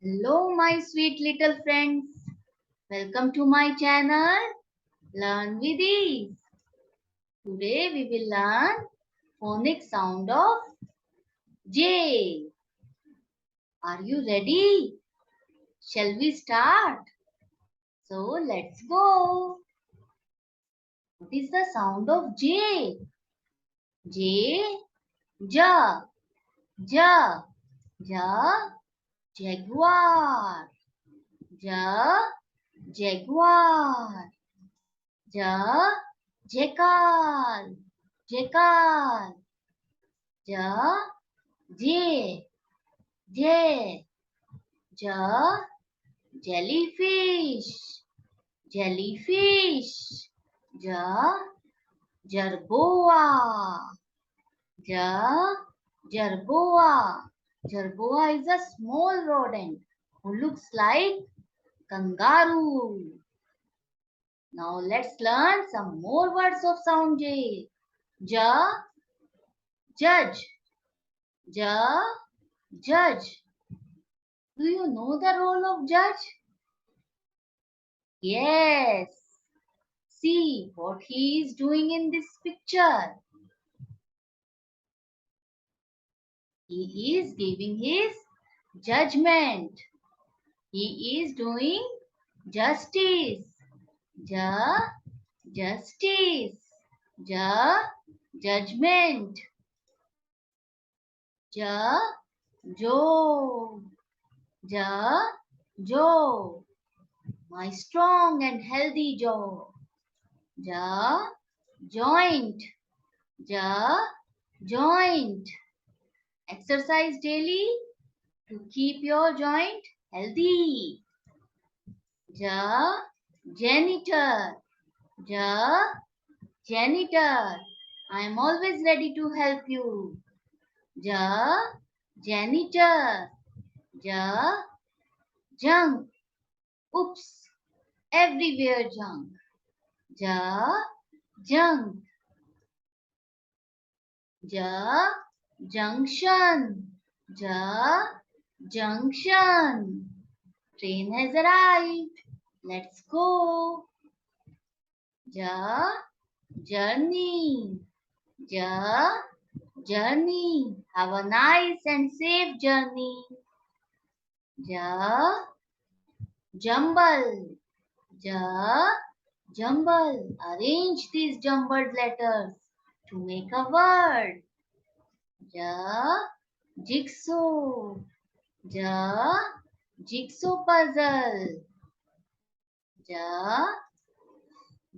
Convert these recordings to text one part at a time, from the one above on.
Hello, my sweet little friends. Welcome to my channel, Learn with Ease. Today we will learn phonic sound of J. Are you ready? Shall we start? So let's go. What is the sound of J? J, ja, ja, ja, jaguar, ja, jaguar. Ja, jackal, jackal. Ja, jay, jay. Ja, jellyfish, jellyfish. Ja, jerboa, ja, jerboa. Jerboa is a small rodent who looks like kangaroo. Now let's learn some more words of sound J. Ja, judge, ja, judge. Do you know the role of judge? Yes. See what he is doing in this picture. He is giving his judgment. He is doing justice. Ja, justice. Ja, judgment. Ja, Joe. Ja, Joe. My strong and healthy jaw. Ja, joint. Ja, joint. Exercise daily to keep your joint healthy. Ja, janitor. Ja, janitor. I am always ready to help you. Ja, janitor. Ja, junk. Oops, everywhere junk. Ja, junk. Ja, junction. Ja, junction. Train has arrived. Let's go. Ja, journey. Ja, journey. Have a nice and safe journey. Ja, jumble. Ja, jumble. Arrange these jumbled letters to make a word. Ja, jigsaw. Ja, jigsaw puzzle. Ja,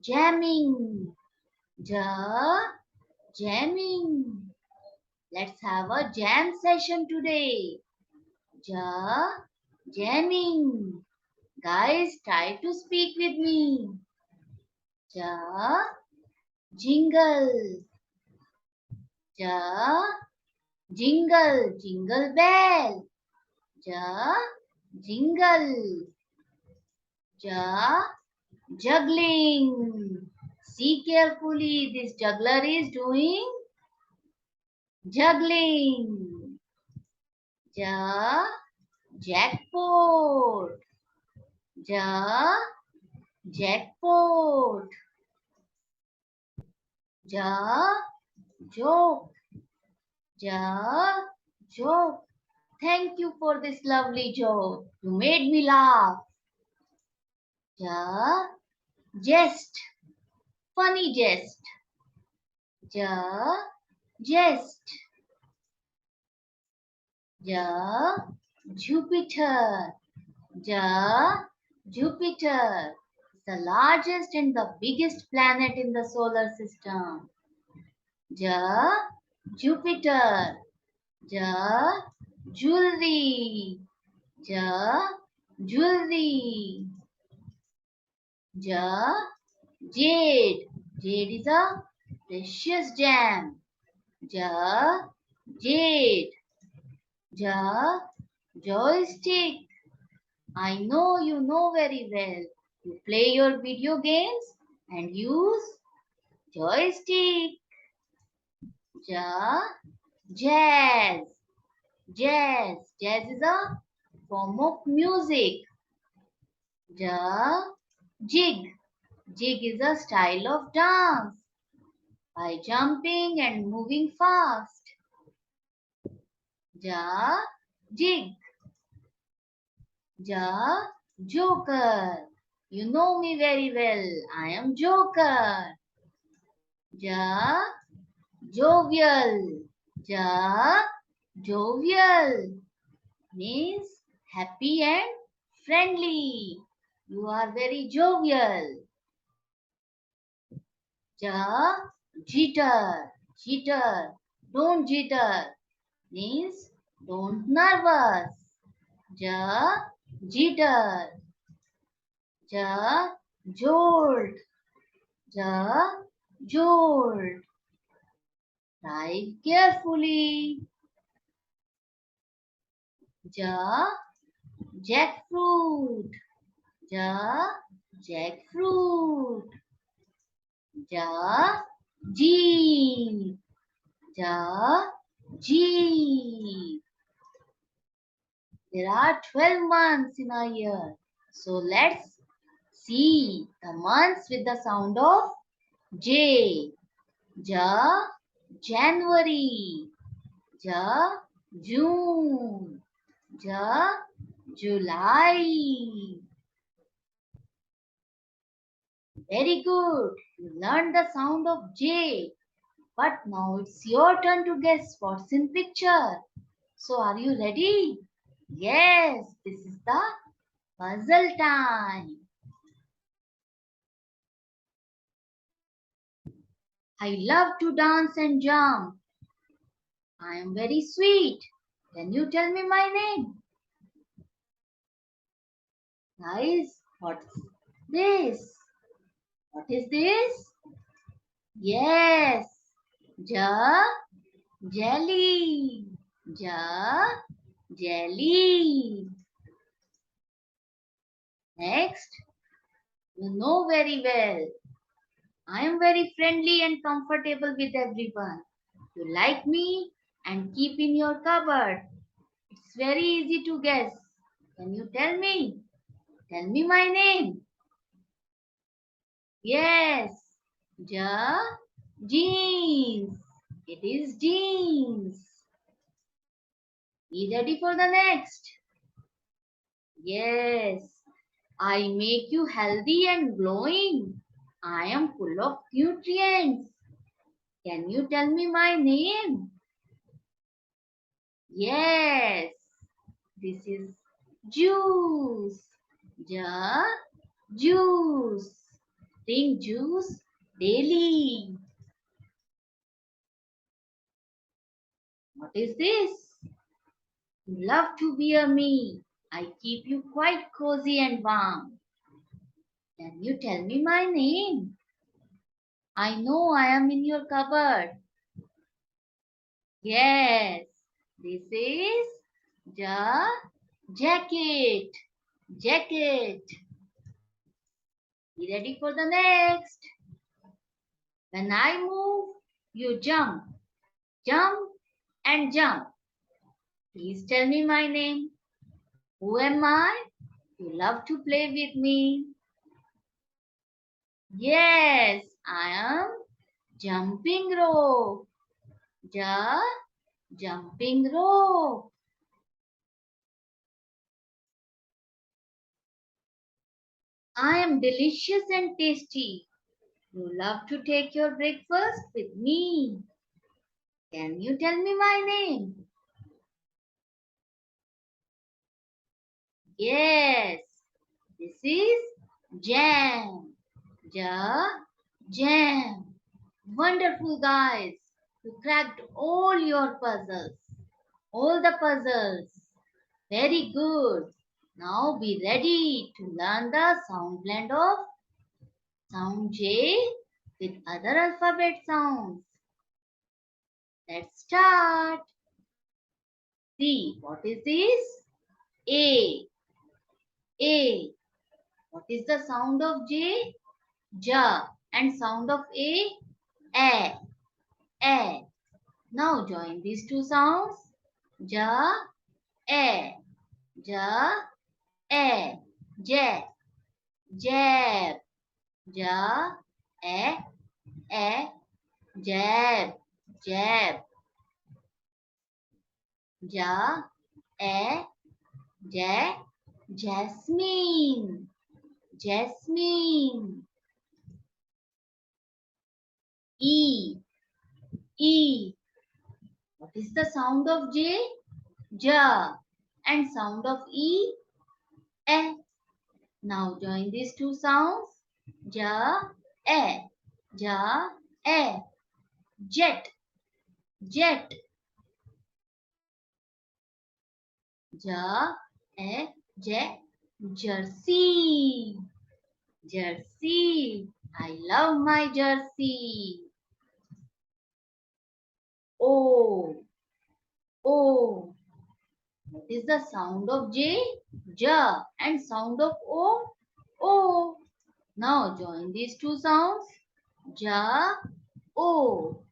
jamming. Ja, jamming. Let's have a jam session today. Ja, jamming. Guys, try to speak with me. Ja, jingle. Ja, jingle, jingle bell. Ja, jingle. Ja, juggling. See carefully, this juggler is doing juggling. Ja, jackpot. Ja, jackpot. Ja, joke. Ja, joke. Thank you for this lovely joke. You made me laugh. Ja, jest. Funny jest. Ja, jest. Ja, Jupiter. Ja, Jupiter is the largest and the biggest planet in the solar system. Ja, Jupiter. Ja, jewelry. Ja, jewelry. Ja, jade. Jade is a precious gem. Ja, jade. Ja, joystick. I know you know very well. You play your video games and use joystick. Ja, jazz. Jazz. Jazz is a form of music. J, jig. Jig is a style of dance by jumping and moving fast. J, jig. J, joker. You know me very well. I am Joker. J, jovial. J, jovial means happy and friendly. You are very jovial. J, jitter. Jitter. Don't jitter means don't nervous. J, jitter. J, jolt. J, jolt. Drive carefully. J, jackfruit. J, jackfruit. J, jeep. J, jeep. There are 12 months in a year. So let's see the months with the sound of J. J, January. J, June. J, July. Very good. You learned the sound of J. But now it's your turn to guess what's in picture. So are you ready? Yes, this is the puzzle time. I love to dance and jump. I am very sweet. Can you tell me my name? Guys, what's this? What is this? Yes, ja, jelly. Ja, jelly. Next, you know very well. I am very friendly and comfortable with everyone. You like me and keep in your cupboard. It's very easy to guess. Can you tell me? Tell me my name. Yes, ja, jeans. It is jeans. Be ready for the next. Yes, I make you healthy and glowing. I am full of nutrients. Can you tell me my name? Yes, this is juice. Ja, juice. Drink juice daily. What is this? You love to bear me. I keep you quite cozy and warm. Can you tell me my name? I know I am in your cupboard. Yes, this is jacket. Jacket. Be ready for the next. When I move, you jump. Jump and jump. Please tell me my name. Who am I? You love to play with me. Yes, I am jumping rope. Ja, jumping rope. I am delicious and tasty. You love to take your breakfast with me. Can you tell me my name? Yes, this is jam. Ja, jam. Wonderful guys. You cracked all your puzzles. All the puzzles. Very good. Now be ready to learn the sound blend of sound J with other alphabet sounds. Let's start. See, what is this? A. A. What is the sound of J? Ja. And sound of A? A. A. Now join these two sounds. Ja, A. Ja, e, jab, jab. Ja, e, jab, jab. Ja, e, jasmine, jasmine. E, e. What is the sound of J? Ja. And sound of E? E. Now join these two sounds. Ja, e. Ja, e. Jet, jet. Ja, e, jet. Jersey, jersey. I love my jersey. O, O. What is the sound of J? Ja. And sound of O? O. Now join these two sounds. Ja, O.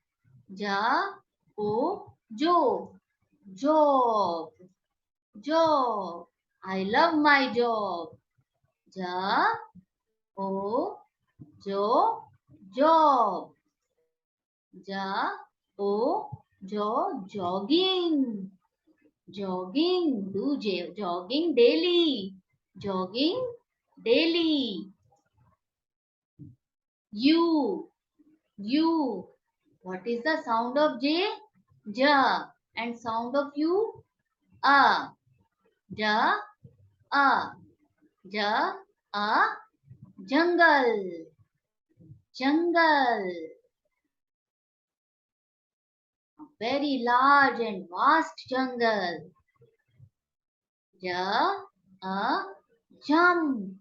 Ja, O. Jo. Job. Job. I love my job. Ja, O. Jo. Job. Ja, O. Jo. Jogging. Jogging. Do jogging daily. Jogging daily. U. U. What is the sound of J? Ja. And sound of U? A. Ja. A. Ja. A. Jungle. Jungle. A very large and vast jungle. Ja. A. Jump.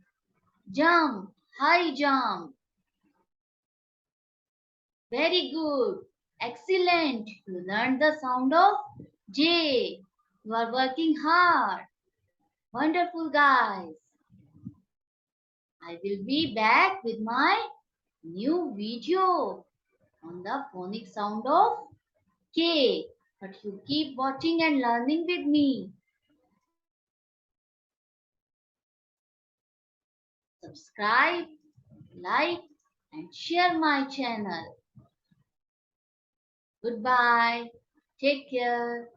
Jump. High jump. Very good. Excellent. You learned the sound of J. You are working hard. Wonderful, guys. I will be back with my new video on the phonic sound of K. But you keep watching and learning with me. Subscribe, like, and share my channel. Goodbye. Take care.